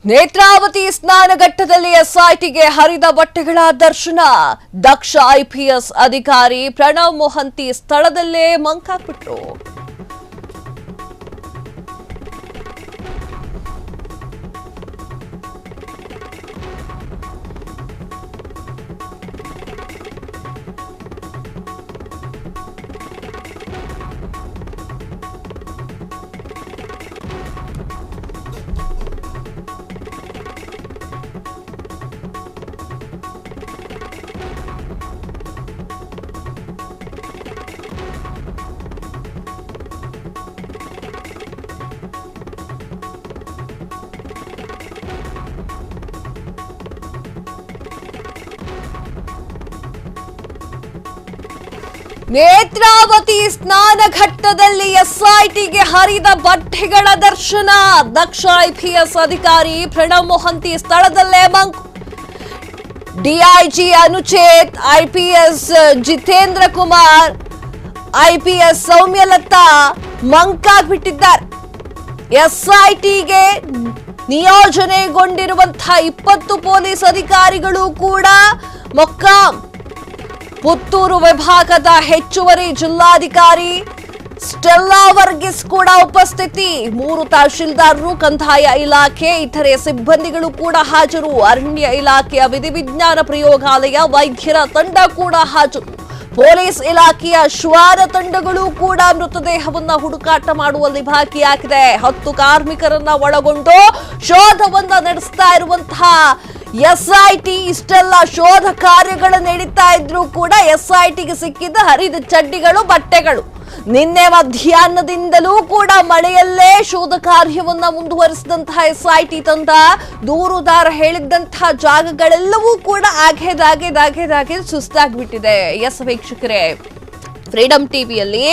ನೇತ್ರಾವತಿ ಸ್ನಾನಘಟ್ಟದಲ್ಲಿ ಎಸ್ಐಟಿಗೆ ಹರಿದ ಬಟ್ಟೆಗಳ ದರ್ಶನ. ದಕ್ಷ ಐಪಿಎಸ್ ಅಧಿಕಾರಿ ಪ್ರಣವ್ ಮೊಹಂತಿ ಸ್ಥಳದಲ್ಲೇ ಮಂಕಾಕ್ಬಿಟ್ರು. ನೇತ್ರಾವತಿ ಸ್ನಾನಘಟ್ಟದಲ್ಲಿ ಎಸ್ಐಟಿಗೆ ಹರಿದ ಬಟ್ಟೆಗಳ ದರ್ಶನ. ದಕ್ಷ ಐಪಿಎಸ್ ಅಧಿಕಾರಿ ಪ್ರಣವ್ ಮೊಹಂತಿ ಸ್ಥಳದಲ್ಲೇ DIG Anuchet, IPS Jitendra Kumar, IPS Soumyalatha ಮಂಕಾಗ್ಬಿಟ್ಟಿದ್ದಾರೆ. ಎಸ್ಐಟಿಗೆ ನಿಯೋಜನೆಗೊಂಡಿರುವಂತಹ 20 ಪೊಲೀಸ್ ಅಧಿಕಾರಿಗಳು ಕೂಡ ಮೊಕ್ಕಾಂ. ಪುತ್ತೂರು ವಿಭಾಗದ ಹೆಚ್ಚುವರಿ ಜಿಲ್ಲಾಧಿಕಾರಿ ಸ್ಟೆಲ್ಲಾ ವರ್ಗೀಸ್ ಕೂಡ ಉಪಸ್ಥಿತಿ. 3 ತಹಶೀಲ್ದಾರರು, ಕಂದಾಯ ಇಲಾಖೆ, ಇತರೆ ಸಿಬ್ಬಂದಿಗಳು ಕೂಡ ಹಾಜರು. ಅರಣ್ಯ ಇಲಾಖೆಯ ವಿಧಿವಿಜ್ಞಾನ ಪ್ರಯೋಗಾಲಯ ವೈದ್ಯರ ತಂಡ ಕೂಡ ಹಾಜರು. ಪೊಲೀಸ್ ಇಲಾಖೆಯ ಶ್ವಾನ ತಂಡಗಳು ಕೂಡ ಮೃತದೇಹವನ್ನ ಹುಡುಕಾಟ ಮಾಡುವಲ್ಲಿ ಭಾಗಿಯಾಗಿದೆ. 10 ಕಾರ್ಮಿಕರನ್ನ ಒಳಗೊಂಡು ಶೋಧವನ್ನ ನಡೆಸ್ತಾ ಇರುವಂತಹ ಎಸ್ಐಟಿ ಇಷ್ಟೆಲ್ಲ ಶೋಧ ಕಾರ್ಯಗಳು ನಡೀತಾ ಇದ್ರು ಕೂಡ ಎಸ್ಐಟಿಗೆ ಸಿಕ್ಕಿದ ಹರಿದ ಚಡ್ಡಿಗಳು, ಬಟ್ಟೆಗಳು. ನಿನ್ನೆ ಮಧ್ಯಾಹ್ನದಿಂದಲೂ ಕೂಡ ಮಳೆಯಲ್ಲೇ ಶೋಧ ಕಾರ್ಯವನ್ನ ಮುಂದುವರಿಸಿದಂತಹ ಎಸ್ಐಟಿ ತಂಡ ದೂರುದಾರ ಹೇಳಿದ್ದಂತಹ ಜಾಗಗಳೆಲ್ಲವೂ ಕೂಡ ಆಗೆದಾಗೆ ಸುಸ್ತಾಗ್ಬಿಟ್ಟಿದೆ. ಎಸ್ ವೀಕ್ಷಕರೇ, ಫ್ರೀಡಂ ಟಿವಿಯಲ್ಲಿ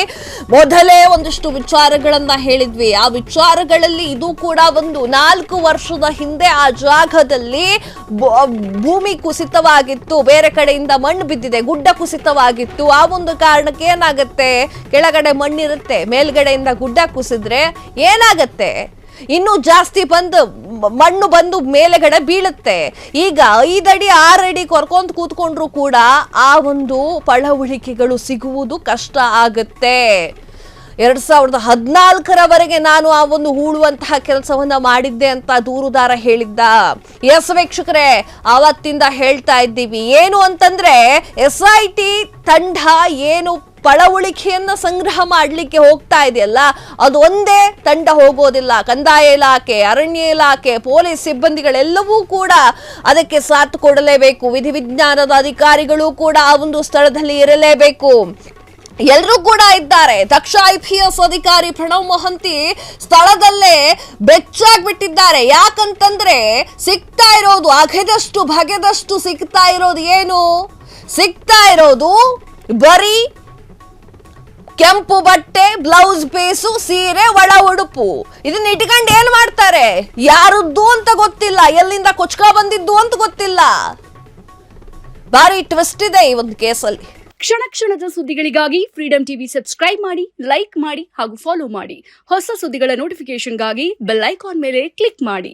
ಮೊದಲೇ ಒಂದಿಷ್ಟು ವಿಚಾರಗಳನ್ನ ಹೇಳಿದ್ವಿ. ಆ ವಿಚಾರಗಳಲ್ಲಿ ಇದು ಕೂಡ ಒಂದು 4 ವರ್ಷದ ಹಿಂದೆ ಆ ಜಾಗದಲ್ಲಿ ಭೂಮಿ ಕುಸಿತವಾಗಿತ್ತು, ಬೇರೆ ಕಡೆಯಿಂದ ಮಣ್ಣು ಬಿದ್ದಿದೆ, ಗುಡ್ಡ ಕುಸಿತವಾಗಿತ್ತು. ಆ ಒಂದು ಕಾರಣಕ್ಕೆ ಏನಾಗತ್ತೆ, ಕೆಳಗಡೆ ಮಣ್ಣಿರುತ್ತೆ, ಮೇಲ್ಗಡೆಯಿಂದ ಗುಡ್ಡ ಕುಸಿದ್ರೆ ಏನಾಗತ್ತೆ, ಇನ್ನೂ ಜಾಸ್ತಿ ಮಣ್ಣು ಬಂದು ಮೇಲೆಗಡೆ ಬೀಳುತ್ತೆ. ಈಗ 5 ಅಡಿ 6 ಅಡಿ ಕೊರ್ಕೊಂತ ಕೂತ್ಕೊಂಡ್ರು ಕೂಡ ಆ ಒಂದು ಪಳವಳಿಕೆಗಳು ಸಿಗುವುದು ಕಷ್ಟ ಆಗುತ್ತೆ. 2014ರವರೆಗೆ ನಾನು ಆ ಒಂದು ಹೂಳುವಂತಹ ಕೆಲಸವನ್ನ ಮಾಡಿದ್ದೆ ಅಂತ ದೂರುದಾರ ಹೇಳಿದ್ದ. ಎಸ್ ವೀಕ್ಷಕರೇ, ಆವತ್ತಿಂದ ಹೇಳ್ತಾ ಇದ್ದೀವಿ ಏನು ಅಂತಂದ್ರೆ, ಎಸ್ಐಟಿ ತಂಡ ಏನು ಪಳವಳಿಕೆಯನ್ನ ಸಂಗ್ರಹ ಮಾಡಲಿಕ್ಕೆ ಹೋಗ್ತಾ ಇದೆಯಲ್ಲ, ಅದು ಒಂದೇ ತಂಡ ಹೋಗೋದಿಲ್ಲ. ಕಂದಾಯ ಇಲಾಖೆ, ಅರಣ್ಯ ಇಲಾಖೆ, ಪೊಲೀಸ್ ಸಿಬ್ಬಂದಿಗಳೆಲ್ಲವೂ ಕೂಡ ಅದಕ್ಕೆ ಸಾಥ್ ಕೊಡಲೇಬೇಕು. ವಿಧಿವಿಜ್ಞಾನದ ಅಧಿಕಾರಿಗಳು ಕೂಡ ಆ ಒಂದು ಸ್ಥಳದಲ್ಲಿ ಇರಲೇಬೇಕು. ಎಲ್ಲರೂ ಕೂಡ ಇದ್ದಾರೆ. ದಕ್ಷ ಐಪಿಎಸ್ ಅಧಿಕಾರಿ ಪ್ರಣವ್ ಮೊಹಂತಿ ಸ್ಥಳದಲ್ಲೇ ಬೆಚ್ಚಾಗ್ಬಿಟ್ಟಿದ್ದಾರೆ. ಯಾಕಂತಂದ್ರೆ ಸಿಗ್ತಾ ಇರೋದು ಅಗೆದಷ್ಟು ಬಗೆದಷ್ಟು ಸಿಗ್ತಾ ಇರೋದು ಏನು, ಸಿಗ್ತಾ ಇರೋದು ಬರೀ ಕೆಂಪು ಬಟ್ಟೆ, ಬ್ಲೌಸ್ ಪೀಸು, ಸೀರೆ, ಒಳ ಉಡುಪು. ಇದನ್ನ ಇಟ್ಕೊಂಡು ಏನ್ ಮಾಡ್ತಾರೆ, ಯಾರದ್ದು ಅಂತ ಗೊತ್ತಿಲ್ಲ, ಎಲ್ಲಿಂದ ಕೊಚ್ಕ ಬಂದಿದ್ದು ಅಂತ ಗೊತ್ತಿಲ್ಲ. ಬಾರಿ ಟ್ವಿಸ್ಟ್ ಇದೆ ಈ ಒಂದು ಕೇಸಲ್ಲಿ. ಕ್ಷಣ ಕ್ಷಣದ ಸುದ್ದಿಗಳಿಗಾಗಿ ಫ್ರೀಡಂ ಟಿವಿ ಸಬ್ಸ್ಕ್ರೈಬ್ ಮಾಡಿ, ಲೈಕ್ ಮಾಡಿ ಹಾಗೂ ಫಾಲೋ ಮಾಡಿ. ಹೊಸ ಸುದ್ದಿಗಳ ನೋಟಿಫಿಕೇಶನ್ಗಾಗಿ ಬೆಲ್ ಐಕಾನ್ ಮೇಲೆ ಕ್ಲಿಕ್ ಮಾಡಿ.